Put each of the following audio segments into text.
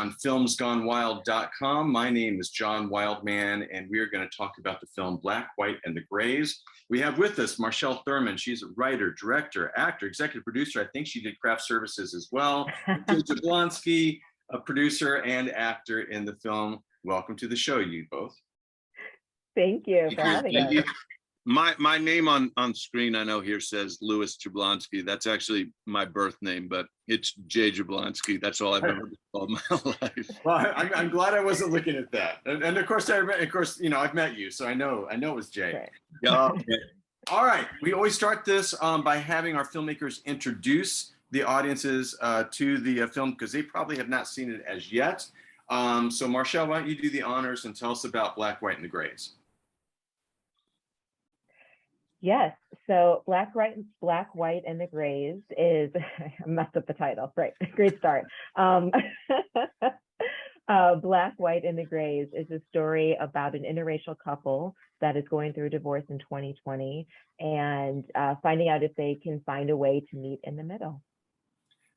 on filmsgonewild.com. My name is John Wildman, and we are going to talk about the film Black, White, and the Greys. We have with us Marchelle Thurman. She's a writer, director, actor, executive producer. I think she did craft services as well. Jablonski, a producer and actor in the film. Welcome to the show, you both. Thank you for having us. My name on screen, I know here says Louis Jablonski. That's actually my birth name, but it's Jay Jablonski. That's all I've ever been called my life. Well, I'm glad I wasn't looking at that. And of course, you know, I've met you, so I know it was Jay. Right. Yeah. All right, we always start this by having our filmmakers introduce the audiences to the film because they probably have not seen it as yet. So Marchelle, why don't you do the honors and tell us about Black, White, and the Greys? Yes, so Black, White, and the Greys is, I messed up the title, right, great start. Black, White, and the Greys is a story about an interracial couple that is going through divorce in 2020 and finding out if they can find a way to meet in the middle.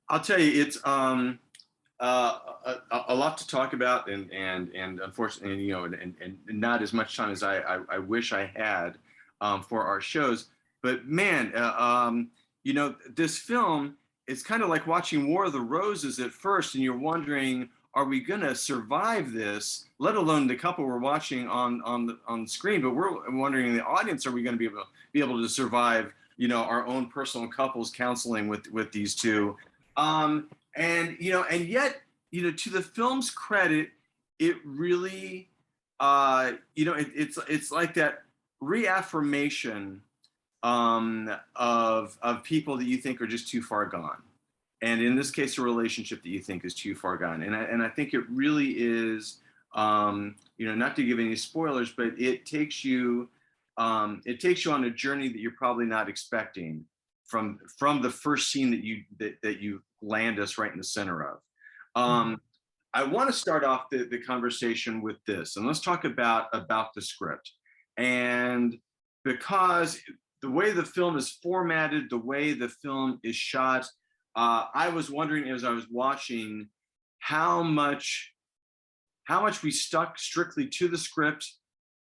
I'll tell you, it's a lot to talk about, and unfortunately, you know, and not as much time as I wish I had for our shows. But man, you know, this film is kind of like watching War of the Roses at first, and you're wondering, are we going to survive this? Let alone the couple we're watching on the screen, but we're wondering in the audience, are we going to be able to survive, you know, our own personal couples counseling with these two? And you know, and yet, you know, to the film's credit, it really, you know, it's like that reaffirmation of people that you think are just too far gone, and in this case, a relationship that you think is too far gone. And I think it really is, you know, not to give any spoilers, but it takes you on a journey that you're probably not expecting from the first scene that you land us right in the center of. I want to start off the conversation with this, and let's talk about the script. And because the way the film is formatted, the way the film is shot, I was wondering as I was watching how much we stuck strictly to the script,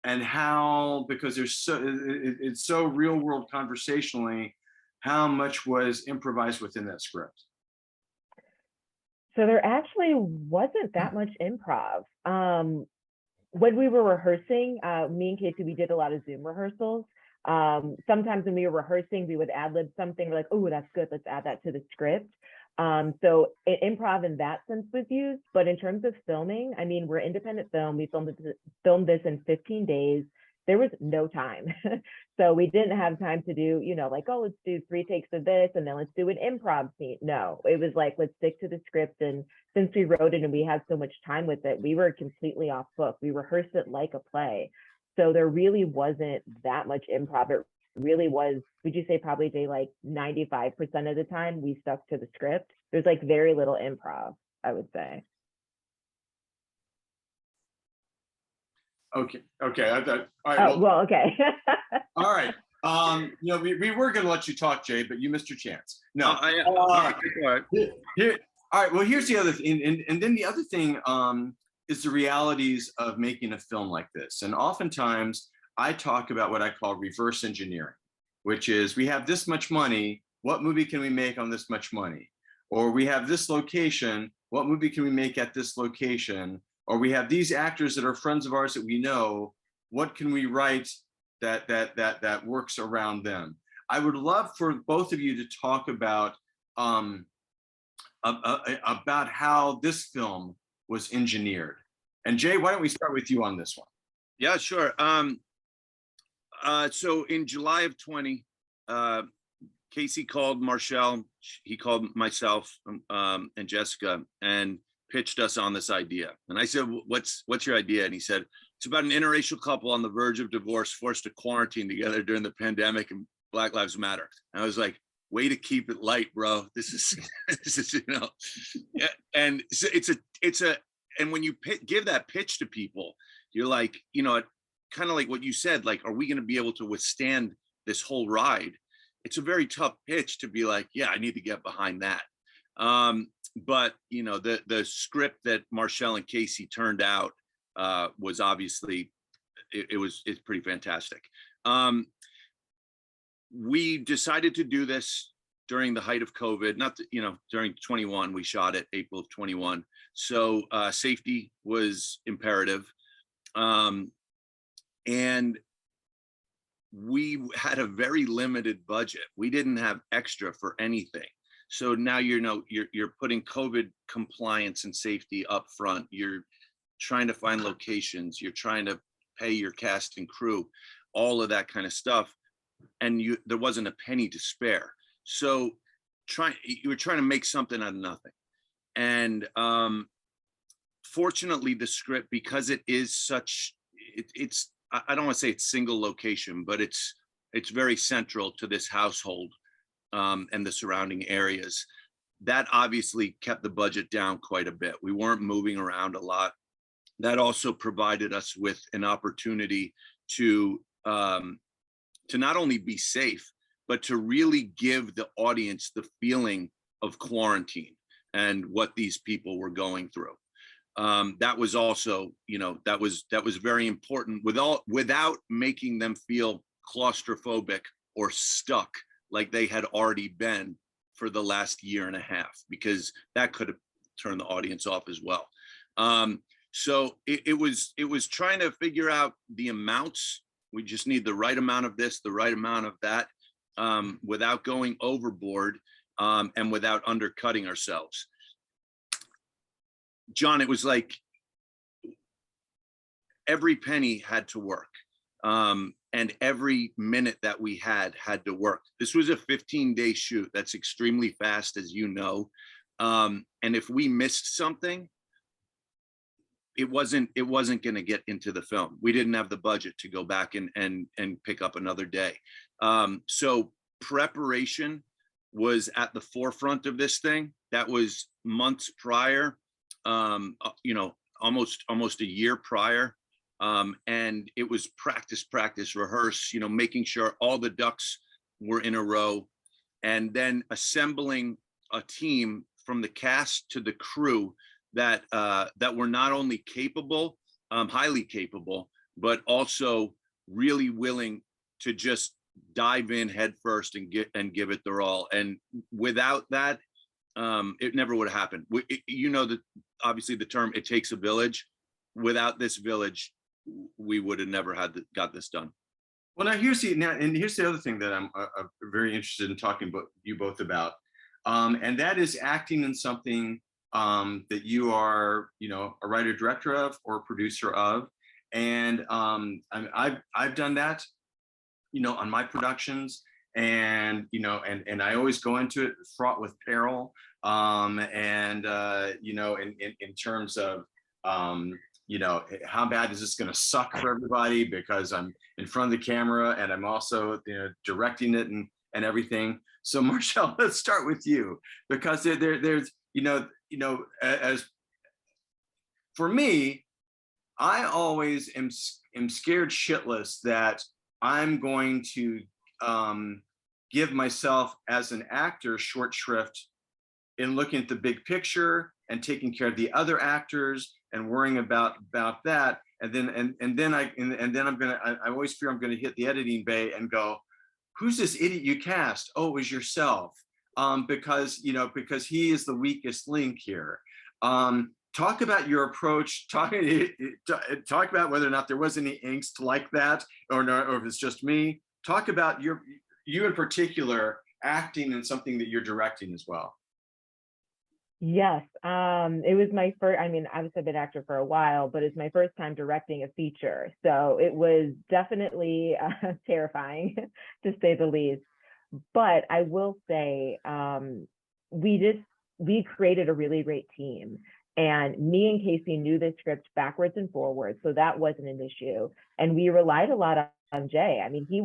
and how, because it's so real world conversationally, how much was improvised within that script. So there actually wasn't that much improv. When we were rehearsing, me and Casey, we did a lot of Zoom rehearsals. Sometimes when we were rehearsing, we would ad lib something. We're like, oh, that's good. Let's add that to the script. So improv in that sense was used. But in terms of filming, I mean, we're independent film. We filmed this in 15 days. There was no time. So we didn't have time to do, you know, like, oh, let's do 3 takes of this and then let's do an improv scene. No, it was like, let's stick to the script. And since we wrote it and we had so much time with it, we were completely off book. We rehearsed it like a play. So there really wasn't that much improv. It really was, would you say probably like 95% of the time we stuck to the script. There's like very little improv, I would say. Okay. All right. Well, okay. All right. You know, we were going to let you talk, Jay, but you missed your chance. No. All right. All right. Well, here's the other thing, and then the other thing is the realities of making a film like this. And oftentimes, I talk about what I call reverse engineering, which is we have this much money. What movie can we make on this much money? Or we have this location. What movie can we make at this location? Or we have these actors that are friends of ours that we know. What can we write that works around them? I would love for both of you to talk about how this film was engineered. And Jay, why don't we start with you on this one? Yeah, sure. So in July of 20, Casey called Marchelle. He called myself and Jessica and pitched us on this idea. And I said, what's your idea? And he said, it's about an interracial couple on the verge of divorce, forced to quarantine together during the pandemic, and Black Lives Matter. And I was like, way to keep it light, bro. This is, you know, yeah. And it's a, and when you give that pitch to people, you're like, you know, kind of like what you said, like, are we going to be able to withstand this whole ride? It's a very tough pitch to be like, yeah, I need to get behind that. But you know, the script that Marchelle and Casey turned out was obviously it's pretty fantastic. We decided to do this during the height of COVID, not you know, during 21. We shot it April of 21, so safety was imperative, and we had a very limited budget. We didn't have extra for anything. So now you're putting COVID compliance and safety up front. You're trying to find locations. You're trying to pay your cast and crew, all of that kind of stuff. And there wasn't a penny to spare. So you were trying to make something out of nothing. And fortunately, the script, because it is such, it's I don't want to say it's single location, but it's very central to this household and the surrounding areas. That obviously kept the budget down quite a bit. We weren't moving around a lot. That also provided us with an opportunity to not only be safe, but to really give the audience the feeling of quarantine and what these people were going through. That was also, you know, that was very important without making them feel claustrophobic or stuck like they had already been for the last year and a half, because that could have turned the audience off as well. So it was trying to figure out the amounts. We just need the right amount of this, the right amount of that, without going overboard and without undercutting ourselves. John, it was like every penny had to work, and every minute that we had to work. This was a 15-day shoot. That's extremely fast, as you know. And if we missed something, it wasn't going to get into the film. We didn't have the budget to go back and pick up another day. So preparation was at the forefront of this thing. That was months prior. You know, almost a year prior. And it was practice, rehearse, you know, making sure all the ducks were in a row, and then assembling a team from the cast to the crew that were not only capable, highly capable, but also really willing to just dive in head first and give it their all. And without that, it never would have happened. You know, that obviously the term, it takes a village. Without this village, we would have never got this done. Well, now here's the other thing that I'm very interested in talking about you both about, and that is acting in something that you are, you know, a writer director of or a producer of, and I've done that, you know, on my productions, and you know, and I always go into it fraught with peril, and you know, in terms of you know, how bad is this going to suck for everybody, because I'm in front of the camera and I'm also, you know, directing it and everything. So Marchelle, let's start with you, because there's you know, as for me, I always am scared shitless that I'm going to give myself as an actor short shrift in looking at the big picture and taking care of the other actors and worrying about that, and then I always fear I'm gonna hit the editing bay and go, who's this idiot you cast? Oh, it was yourself, because he is the weakest link here. Talk about your approach. Talk about whether or not there was any angst like that, or if it's just me. Talk about you in particular acting in something that you're directing as well. Yes, it was my first, I mean, I was a bit actor for a while, but it's my first time directing a feature. So it was definitely terrifying, to say the least. But I will say, we created a really great team. And me and Casey knew the script backwards and forwards, so that wasn't an issue. And we relied a lot on Jay. I mean, we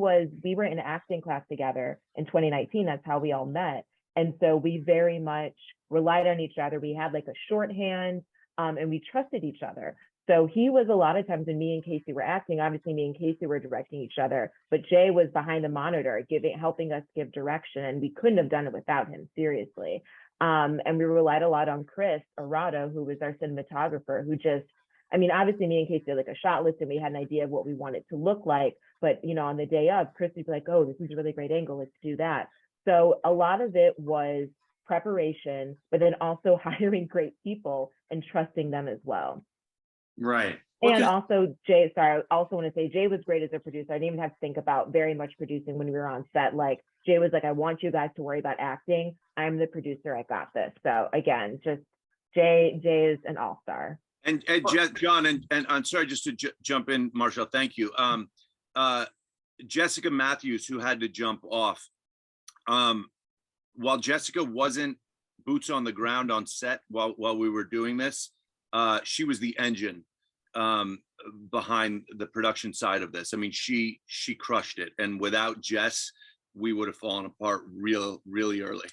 were in acting class together in 2019. That's how we all met. And so we very much relied on each other. We had like a shorthand, and we trusted each other. So he was, a lot of times when me and Casey were acting, obviously me and Casey were directing each other, but Jay was behind the monitor, helping us give direction. And we couldn't have done it without him, seriously. And we relied a lot on Chris Arado, who was our cinematographer, who just, I mean, obviously me and Casey did like a shot list and we had an idea of what we wanted to look like, but you know, on the day of, Chris would be like, oh, this is a really great angle, let's do that. So a lot of it was preparation, but then also hiring great people and trusting them as well. Right. And also Jay, sorry, I also want to say Jay was great as a producer. I didn't even have to think about very much producing when we were on set. Like Jay was like, I want you guys to worry about acting. I'm the producer. I got this. So again, just Jay is an all-star. And John, and I'm sorry, just to jump in, Marchelle, thank you. Jessica Matthews, who had to jump off. While Jessica wasn't boots on the ground on set while we were doing this, she was the engine behind the production side of this. I mean, she crushed it, and without Jess, we would have fallen apart really early.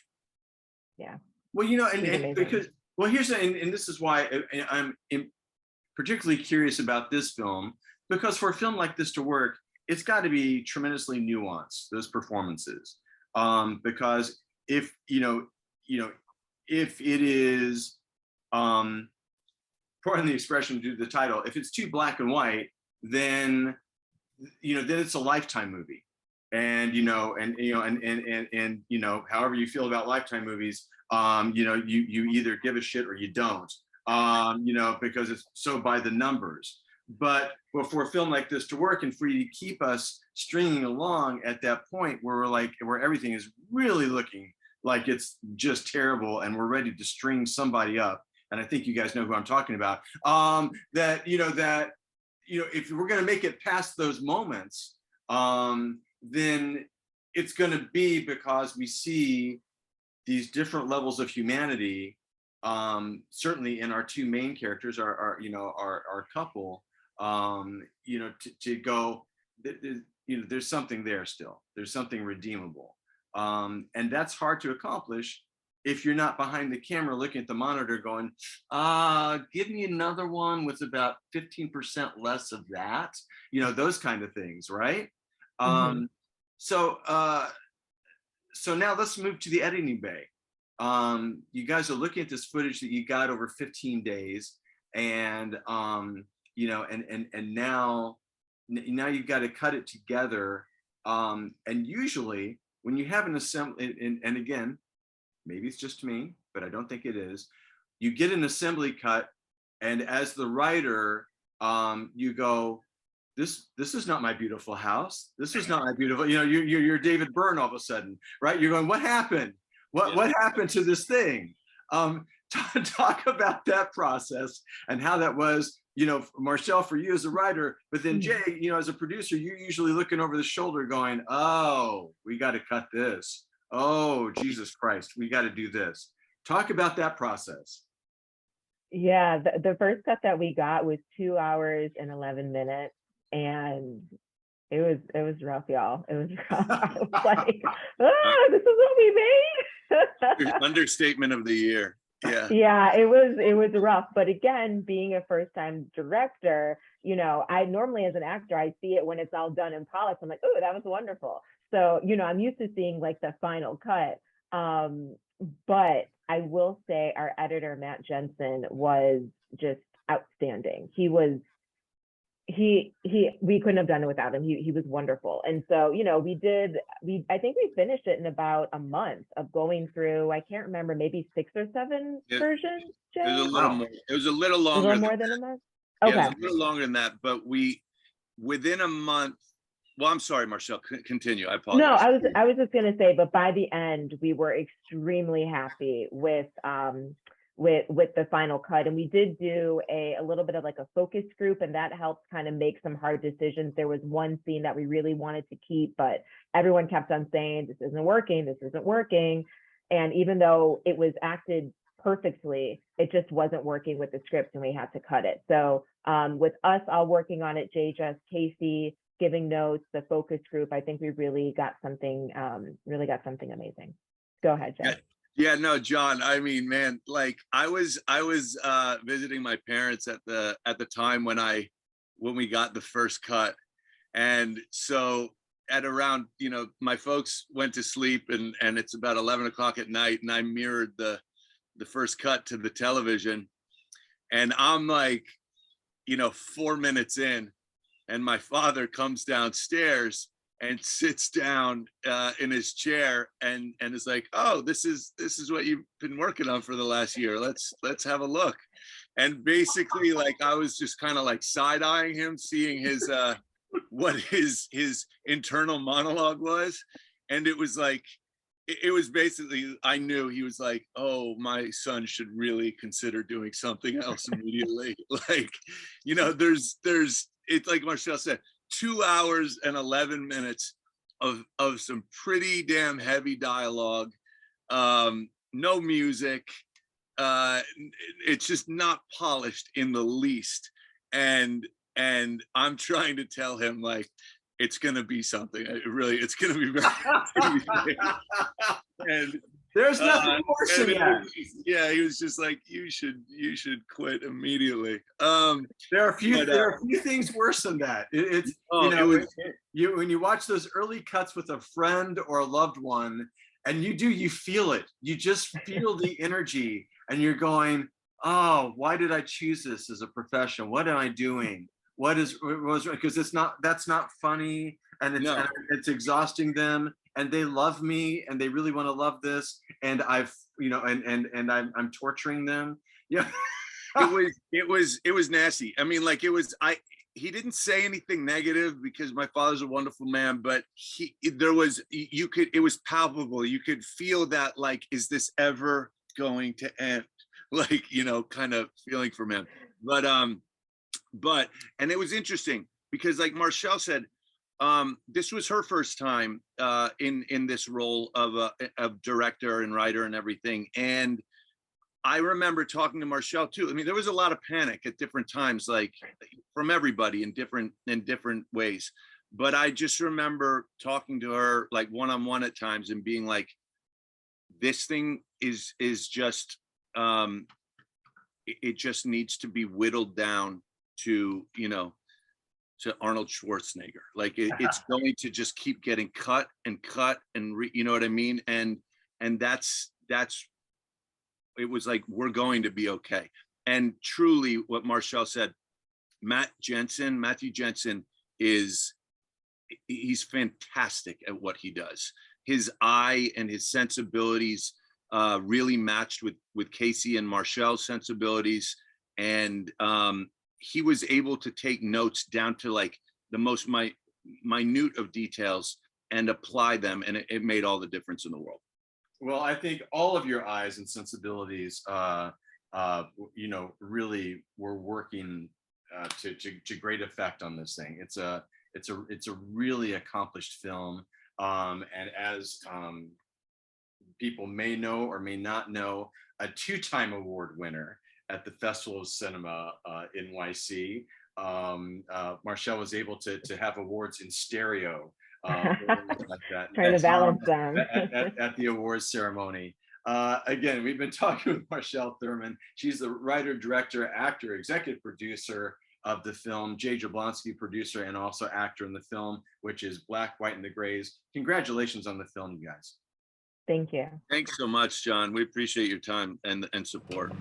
Yeah. Well, you know, and because, well, here's and this is why I'm particularly curious about this film, because for a film like this to work, it's got to be tremendously nuanced, those performances, because if if it is, pardon the expression due to the title, if it's too black and white, then then it's a Lifetime movie. And however you feel about Lifetime movies, you either give a shit or you don't, because it's so by the numbers. But for a film like this to work and for you to keep us stringing along at that point where where everything is really looking like it's just terrible and we're ready to string somebody up, and I think you guys know who I'm talking about, if we're going to make it past those moments, then it's going to be because we see these different levels of humanity, certainly in our two main characters, our couple, to go, there's something there still. There's something redeemable. And that's hard to accomplish if you're not behind the camera looking at the monitor going, give me another one with about 15% less of that, those kind of things, right? Mm-hmm. So now let's move to the editing bay. You guys are looking at this footage that you got over 15 days, and and now you've got to cut it together. And usually when you have an assembly, and again, maybe it's just me, but I don't think it is, you get an assembly cut, and as the writer, you go, this is not my beautiful house. This is not my beautiful, you're David Byrne all of a sudden, right? You're going, what happened? What happened to this thing? Talk about that process and how that was, Marchelle, for you as a writer, but then Jay, as a producer, you're usually looking over the shoulder going, oh, we got to cut this. Oh, Jesus Christ, we got to do this. Talk about that process. Yeah, the first cut that we got was 2 hours and 11 minutes. And it was rough, y'all. It was rough. I was like, this is what we made. Understatement of the year. Yeah. Yeah, it was rough. But again, being a first-time director, I normally as an actor, I see it when it's all done and polished. I'm like, oh, that was wonderful. So, I'm used to seeing like the final cut. But I will say our editor, Matt Jensen, was just outstanding. We couldn't have done it without him. He was wonderful. And so, I think we finished it in about a month of going through, I can't remember, maybe 6 or 7 versions. Jay? It was a little more. It was a little longer. A little more than a month? Okay. Yeah, it was a little longer than that, but within a month. Well, I'm sorry, Marchelle, continue. I apologize. No, I was just gonna say, but by the end, we were extremely happy with the final cut, and we did do a little bit of like a focus group, and that helped kind of make some hard decisions. There was one scene that we really wanted to keep, but everyone kept on saying, this isn't working. And even though it was acted perfectly, it just wasn't working with the script, and we had to cut it. So with us all working on it, Jay, Jess, Casey, giving notes, the focus group, I think we really got something amazing. Go ahead, Jess. Yeah, no, John, I mean, man, like I was visiting my parents at the time when we got the first cut. And so at around, my folks went to sleep, and it's about 11 o'clock at night, and I mirrored the the first cut to the television, and I'm like, 4 minutes in, and my father comes downstairs and sits down in his chair and is like, "Oh, this is what you've been working on for the last year. Let's have a look." And basically, like, I was just kind of like side-eyeing him, seeing his what his internal monologue was, and it was like, it was basically, I knew he was like, "Oh, my son should really consider doing something else immediately." Like, there's it's like Marchelle said, 2 hours and 11 minutes of some pretty damn heavy dialogue, no music, it's just not polished in the least, and I'm trying to tell him, like, it's gonna be something. It's gonna be very. And there's nothing worse than that. Yeah, he was just like, you should quit immediately. There are a few things worse than that. When you watch those early cuts with a friend or a loved one, and you feel it. You just feel the energy, and you're going, "Oh, why did I choose this as a profession? What am I doing? Because that's not funny, and it's exhausting them, and they love me, and they really want to love this, and I'm torturing them." Yeah. It was nasty. I mean, like, he didn't say anything negative, because my father's a wonderful man, but it was palpable. You could feel that, like, is this ever going to end? Like, kind of feeling from him. But and it was interesting because, like Marchelle said, this was her first time in this role of director and writer and everything. And I remember talking to Marchelle too. I mean, there was a lot of panic at different times, like, from everybody in different ways. But I just remember talking to her, like, one-on-one at times, and being like, this thing is just it just needs to be whittled down to to Arnold Schwarzenegger. Like, it's going to just keep getting cut and you know what I mean? And that's it was like, we're going to be okay. And truly, what Marchelle said, Matthew Jensen he's fantastic at what he does. His eye and his sensibilities really matched with Casey and Marchelle's sensibilities. And he was able to take notes down to, like, the most minute of details and apply them, and it made all the difference in the world. Well, I think all of your eyes and sensibilities, really were working to great effect on this thing. It's a really accomplished film, and as people may know or may not know, a 2-time award winner at the Festival of Cinema NYC. Marchelle was able to have awards in stereo. Like that. Trying to balance them at the awards ceremony. Again, we've been talking with Marchelle Thurman. She's the writer, director, actor, executive producer of the film. Jablonski, producer and also actor in the film, which is Black, White, and the Greys. Congratulations on the film, you guys. Thank you. Thanks so much, John. We appreciate your time and support.